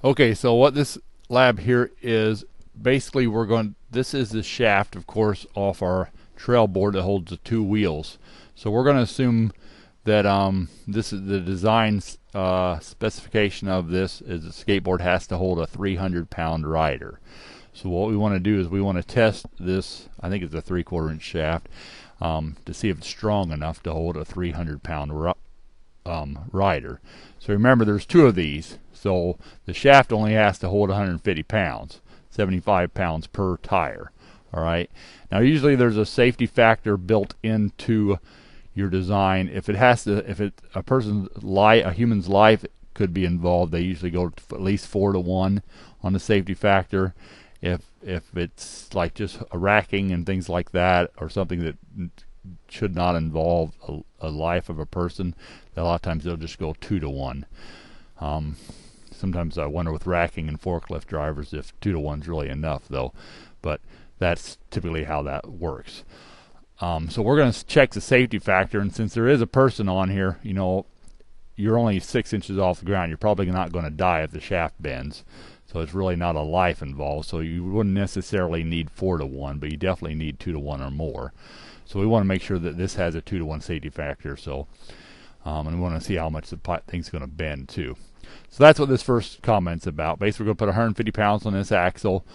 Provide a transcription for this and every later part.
Okay, so what this lab here is, basically this is the shaft, of course, off our trail board that holds the two wheels. So we're going to assume that this is the design specification of this is the skateboard has to hold a 300-pound rider. So what we want to do is we want to test this, I think it's a 3/4 inch shaft, to see if it's strong enough to hold a 300-pound rider. So remember, there's two of these. So the shaft only has to hold 150 pounds, 75 pounds per tire. All right. Now usually there's a safety factor built into your design. If a human's life could be involved, they usually go to at least 4-to-1 on the safety factor. If it's like just a racking and things like that, or something that should not involve a life of a person, a lot of times they'll just go 2-to-1. Sometimes I wonder with racking and forklift drivers if 2-to-1 is really enough, though. But that's typically how that works. So we're going to check the safety factor, and since there is a person on here, you know, you're only 6 inches off the ground. You're probably not going to die if the shaft bends. So it's really not a life involved. So you wouldn't necessarily need 4-to-1, but you definitely need 2-to-1 or more. So we want to make sure that this has a 2-to-1 safety factor. So, and we want to see how much the thing's going to bend too. So that's what this first comment's about. Basically, we're going to put 150 pounds on this axle,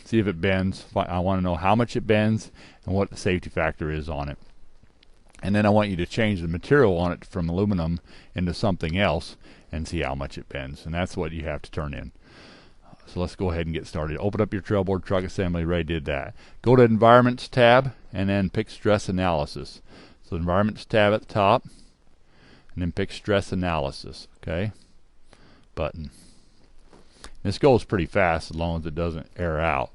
see if it bends. I want to know how much it bends and what the safety factor is on it. And then I want you to change the material on it from aluminum into something else and see how much it bends. And that's what you have to turn in. So let's go ahead and get started. Open up your trailboard truck assembly. Ray did that. Go to Environments tab and then pick Stress Analysis. So Environments tab at the top, and then pick Stress Analysis. Okay. Button. This goes pretty fast as long as it doesn't air out.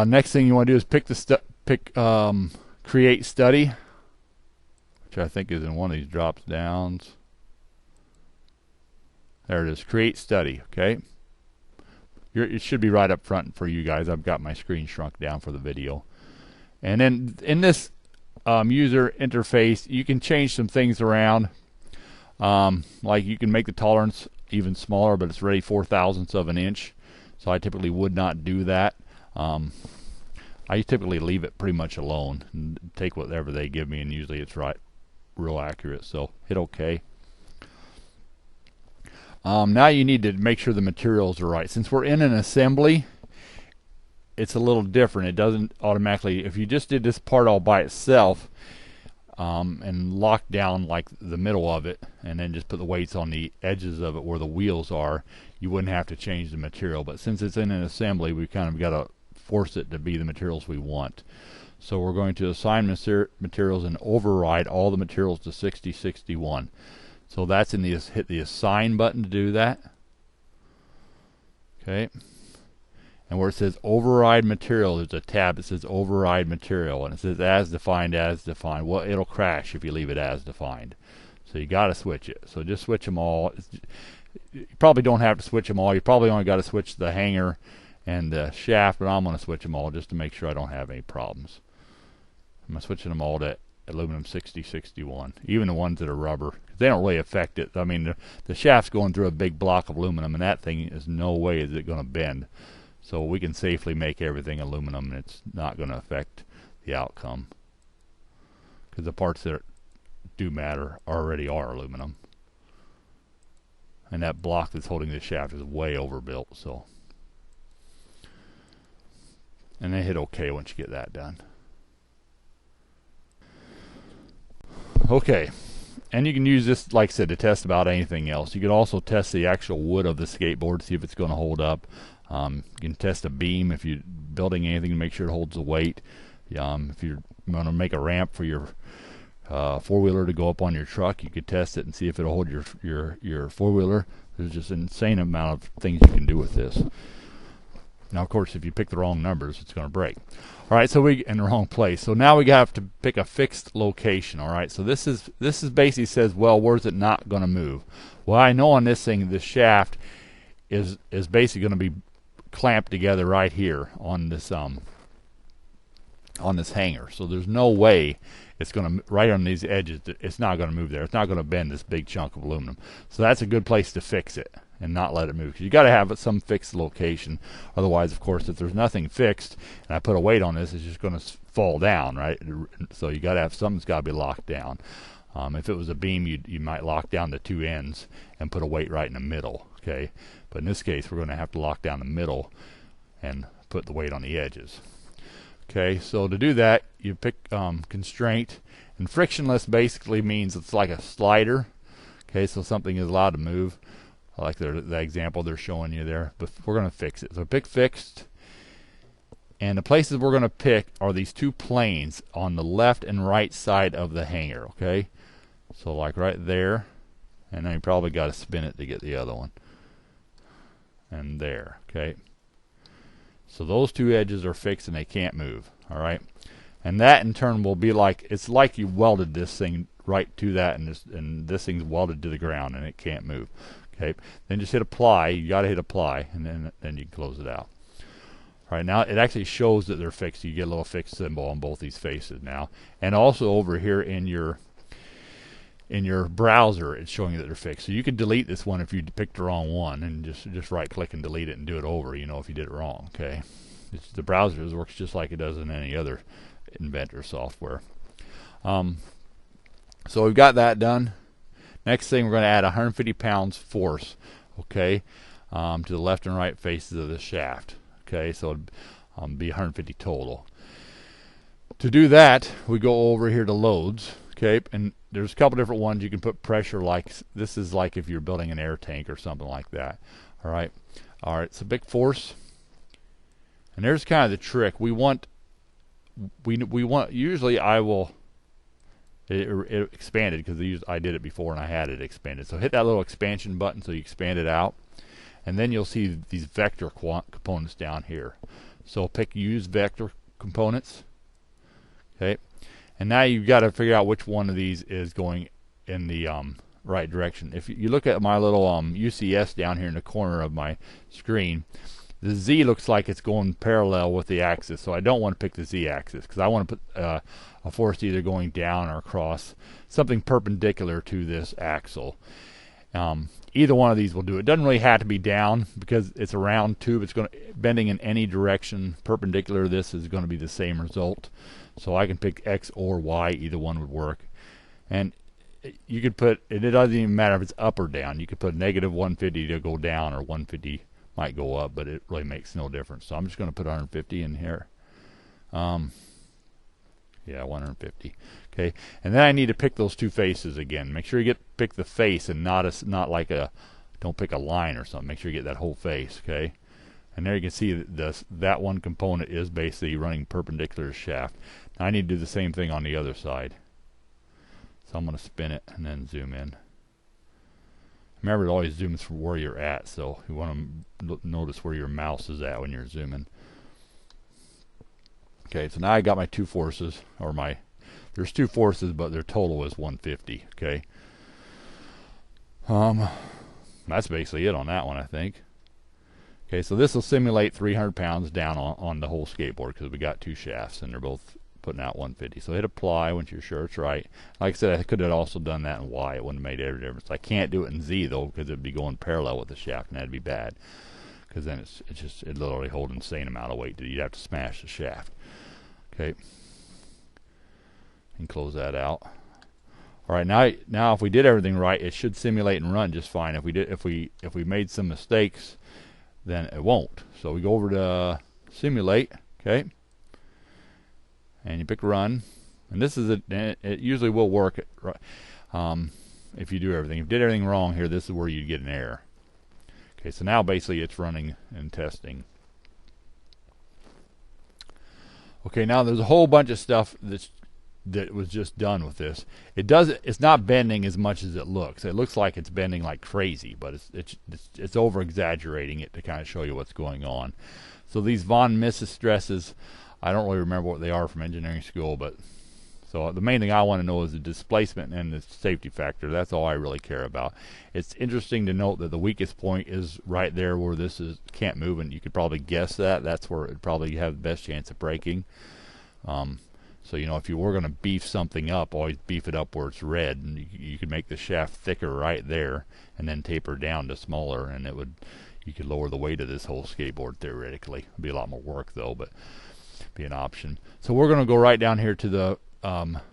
Next thing you want to do is pick Create Study, which I think is in one of these drop downs. There it is, Create Study. Okay, it should be right up front for you guys. I've got my screen shrunk down for the video. And then in this user interface, you can change some things around. Like you can make the tolerance even smaller, but it's already 4/1000ths of an inch. So I typically would not do that. I typically leave it pretty much alone and take whatever they give me, and usually it's real accurate. So hit OK. Now you need to make sure the materials are right. Since we're in an assembly, it's a little different. It doesn't automatically, if you just did this part all by itself, and lock down like the middle of it and then just put the weights on the edges of it where the wheels are, you wouldn't have to change the material. But since it's in an assembly, we kind of got to force it to be the materials we want. So we're going to assign materials and override all the materials to 6061. So that's in the hit the assign button to do that. Okay. And where it says override material, there's a tab that says override material, and it says as defined, as defined. Well, it'll crash if you leave it as defined. So you got to switch it. So just switch them all. You probably don't have to switch them all. You probably only got to switch the hanger and the shaft, but I'm going to switch them all just to make sure I don't have any problems. I'm switching them all to aluminum 6061, even the ones that are rubber. They don't really affect it. I mean, the shaft's going through a big block of aluminum, and that thing is no way is it going to bend. So we can safely make everything aluminum, and it's not going to affect the outcome, because the parts that do matter already are aluminum. And that block that's holding the shaft is way overbuilt. So, and then hit OK once you get that done. Okay, and you can use this, like I said, to test about anything else. You can also test the actual wood of the skateboard, see if it's going to hold up. You can test a beam if you're building anything to make sure it holds the weight. If you're going to make a ramp for your four-wheeler to go up on your truck, you could test it and see if it'll hold your four-wheeler. There's just an insane amount of things you can do with this. Now, of course, if you pick the wrong numbers, it's going to break. All right, so we in the wrong place. So now we have to pick a fixed location. All right, so this is basically says, well, where's it not going to move? Well, I know on this thing, the shaft is basically going to be clamped together right here on this hanger. So there's no way it's going to, right on these edges, it's not going to move there. It's not going to bend this big chunk of aluminum. So that's a good place to fix it. and not let it move. 'Cause you got to have it some fixed location. Otherwise, of course, if there's nothing fixed and I put a weight on this, it's just going to fall down, right? So you got to have something's got to be locked down. If it was a beam, you might lock down the two ends and put a weight right in the middle, okay? But in this case, we're going to have to lock down the middle and put the weight on the edges. Okay, so to do that, you pick constraint, and frictionless basically means it's like a slider. Okay, so something is allowed to move, like the example they're showing you there, but we're going to fix it. So pick fixed, and the places we're going to pick are these two planes on the left and right side of the hanger, okay? So like right there, and then you probably got to spin it to get the other one. And there, okay? So those two edges are fixed and they can't move, all right? And that in turn will be like, it's like you welded this thing right to that, and this thing's welded to the ground and it can't move, okay? Then just hit apply. You got to hit apply, and then you can close it out. All right, now it actually shows that they're fixed. You get a little fixed symbol on both these faces now. And also over here in your browser, it's showing you that they're fixed. So you could delete this one if you picked the wrong one, and just right click and delete it and do it over, you know, if you did it wrong, okay? The browser works just like it does in any other Inventor software. So we've got that done. Next thing, we're going to add 150 pounds force, okay, to the left and right faces of the shaft. Okay, so it'd be 150 total. To do that, we go over here to loads, okay, and there's a couple different ones you can put pressure, like this is like if you're building an air tank or something like that. All right, so big force, and there's kind of the trick. We want usually I will it expanded because I did it before and I had it expanded. So hit that little expansion button so you expand it out. And then you'll see these vector components down here. So pick use vector components. Okay. And now you've got to figure out which one of these is going in the right direction. If you look at my little UCS down here in the corner of my screen, the Z looks like it's going parallel with the axis. So I don't want to pick the Z axis because I want to put a force either going down or across, something perpendicular to this axle. Either one of these will do it. It doesn't really have to be down because it's a round tube. It's going to bending in any direction perpendicular to this is going to be the same result. So I can pick X or Y. Either one would work. And you could put, and it doesn't even matter if it's up or down. You could put negative 150 to go down, or 150 might go up, but it really makes no difference. So I'm just going to put 150 in here. Yeah, 150. Okay, and then I need to pick those two faces again. Make sure you pick the face and not like don't pick a line or something. Make sure you get that whole face. Okay, and there you can see that one component is basically running perpendicular to shaft. Now I need to do the same thing on the other side. So I'm going to spin it and then zoom in. Remember, it always zooms from where you're at, so you want to notice where your mouse is at when you're zooming. Okay, so now I got my two forces, or there's two forces, but their total is 150. Okay, that's basically it on that one, I think. Okay, so this will simulate 300 pounds down on the whole skateboard because we got two shafts and they're both putting out 150. So hit apply once you're sure it's right. Like I said, I could have also done that in Y. It wouldn't have made every difference. I can't do it in Z though because it'd be going parallel with the shaft, and that'd be bad because then it literally hold an insane amount of weight that you'd have to smash the shaft. Okay, and close that out. All right, now if we did everything right, it should simulate and run just fine. If we made some mistakes, then it won't. So we go over to simulate, okay, and you pick run, and this is it usually will work if you do everything. If you did everything wrong here, this is where you get an error. Okay, so now basically it's running and testing. Okay, now there's a whole bunch of stuff that was just done with this. It's not bending as much as it looks. It looks like it's bending like crazy, but it's over exaggerating it to kind of show you what's going on. So these von Mises stresses, I don't really remember what they are from engineering school, but so the main thing I want to know is the displacement and the safety factor. That's all I really care about. It's interesting to note that the weakest point is right there where this can't move, and you could probably guess that. That's where it probably have the best chance of breaking. So, you know, if you were going to beef something up, always beef it up where it's red, and you could make the shaft thicker right there, and then taper down to smaller, and you could lower the weight of this whole skateboard theoretically. It'd be a lot more work though, but be an option. So we're going to go right down here to the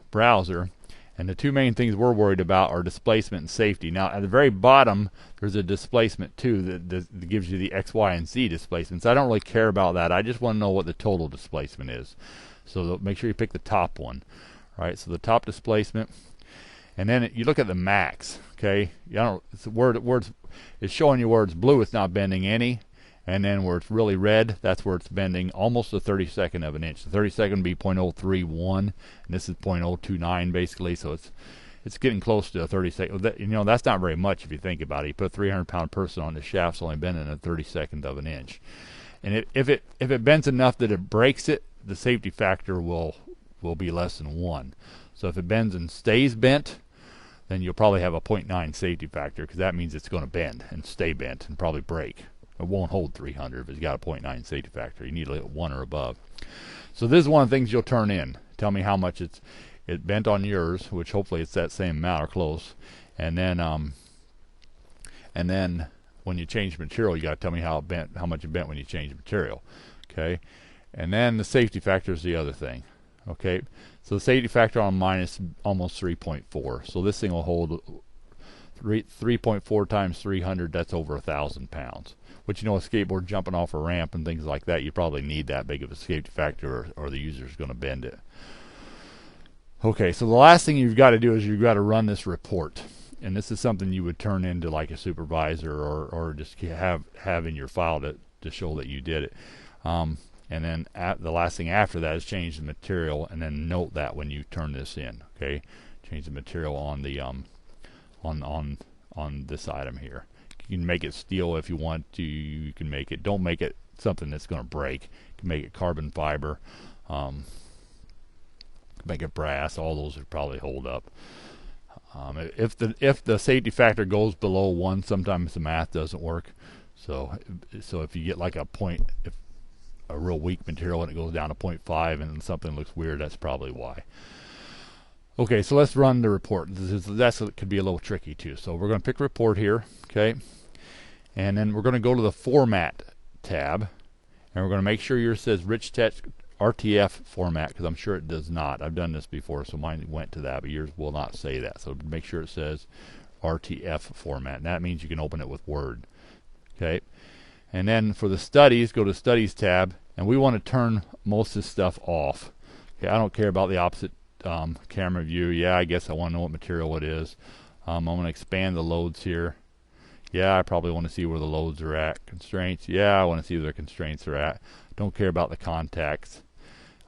browser, and the two main things we're worried about are displacement and safety. Now at the very bottom there's a displacement too that gives you the X, Y, and Z displacements. I don't really care about that. I just want to know what the total displacement is. So make sure you pick the top one. Right, so the top displacement, and then you look at the max. Okay, it's showing you where it's blue, it's not bending any, and then where it's really red, that's where it's bending almost a 32nd of an inch. The 32nd would be 0.031, and this is 0.029 basically, so it's getting close to a 32nd. You know, that's not very much if you think about it. You put a 300-pound person on the shaft's only bending a 32nd of an inch, and if it bends enough that it breaks it, the safety factor will be less than 1. So if it bends and stays bent, then you'll probably have a 0.9 safety factor, because that means it's going to bend and stay bent and probably break. It won't hold 300 if it's got a 0.9 safety factor. You need a 1 or above. So this is one of the things you'll turn in. Tell me how much it bent on yours, which hopefully it's that same amount or close. And then when you change material, you got to tell me how much it bent when you change material. Okay, and then the safety factor is the other thing. Okay, so the safety factor on mine is almost 3.4. So this thing will hold 3.4 times 300. That's over 1,000 pounds. Which, you know, a skateboard jumping off a ramp and things like that, you probably need that big of a safety factor, or the user's going to bend it. Okay, so the last thing you've got to do is you've got to run this report, and this is something you would turn into like a supervisor, or just have in your file to show that you did it. And then the last thing after that is change the material, and then note that when you turn this in. Okay, change the material on the on this item here. You can make it steel if you want to. You can make it. Don't make it something that's going to break. You can make it carbon fiber. Make it brass. All those would probably hold up. If the safety factor goes below 1, sometimes the math doesn't work. So if you get like a real weak material and it goes down to 0.5 and something looks weird, that's probably why. Okay, so let's run the report. That could be a little tricky too. So we're going to pick report here, okay, and then we're going to go to the format tab, and we're going to make sure yours says rich text RTF format, because I'm sure it does not. I've done this before, so mine went to that, but yours will not say that. So make sure it says RTF format, and that means you can open it with Word. Okay, and then for the studies, go to Studies tab, and we want to turn most of this stuff off. Okay, I don't care about the opposite camera view. Yeah, I guess I want to know what material it is. I'm going to expand the loads here. Yeah, I probably want to see where the loads are at. Constraints. Yeah, I want to see where the constraints are at. Don't care about the contacts.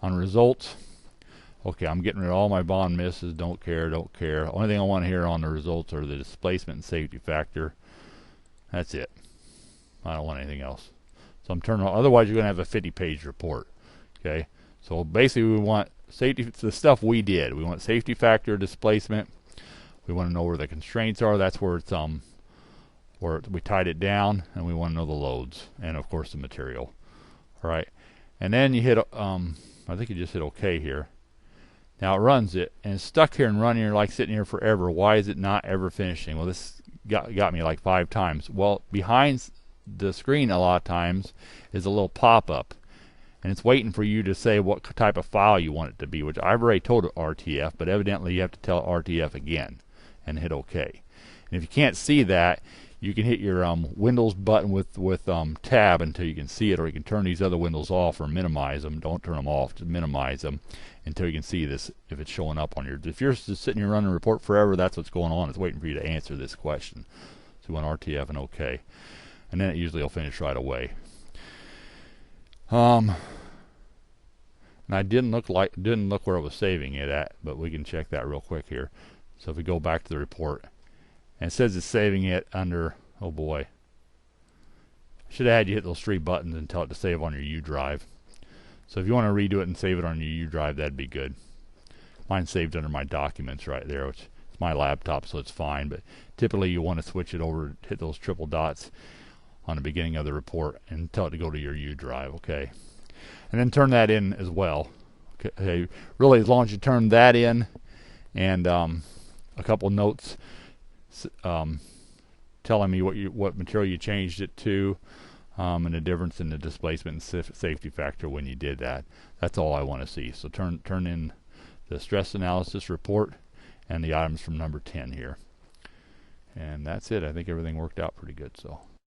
On results, okay, I'm getting rid of all my bond misses. Don't care. Only thing I want here on the results are the displacement and safety factor. That's it. I don't want anything else. So I'm turning. Otherwise, you're going to have a 50-page report. Okay. So basically, we want safety. The stuff we did. We want safety factor, displacement. We want to know where the constraints are. That's where it's where we tied it down, and we want to know the loads, and of course the material. All right. And then you hit. I think you just hit OK here. Now it runs it, and it's stuck here and running here like sitting here forever. Why is it not ever finishing? Well, this got me like 5 times. Well, behind the screen a lot of times is a little pop-up, and it's waiting for you to say what type of file you want it to be, which I've already told it RTF, but evidently you have to tell it RTF again and hit OK. And if you can't see that, you can hit your Windows button with tab until you can see it, or you can turn these other windows off or minimize them. Don't turn them off, just minimize them until you can see this, if it's showing up on your. If you're just sitting here running a report forever, that's what's going on. It's waiting for you to answer this question. So you want RTF and OK, and then it usually will finish right away. And I didn't look where it was saving it at, but we can check that real quick here. So if we go back to the report, and it says it's saving it under, oh boy, should have had you hit those 3 buttons and tell it to save on your U drive. So if you want to redo it and save it on your U drive, that'd be good. Mine's saved under my documents right there, which is my laptop, so it's fine. But typically you want to switch it over, hit those triple dots on the beginning of the report and tell it to go to your U drive, okay? And then turn that in as well, Okay, really, as long as you turn that in, and a couple notes telling me what material you changed it to, and the difference in the displacement and safety factor when you did that. That's all I want to see. So turn in the stress analysis report and the items from number 10 here. And that's it. I think everything worked out pretty good. So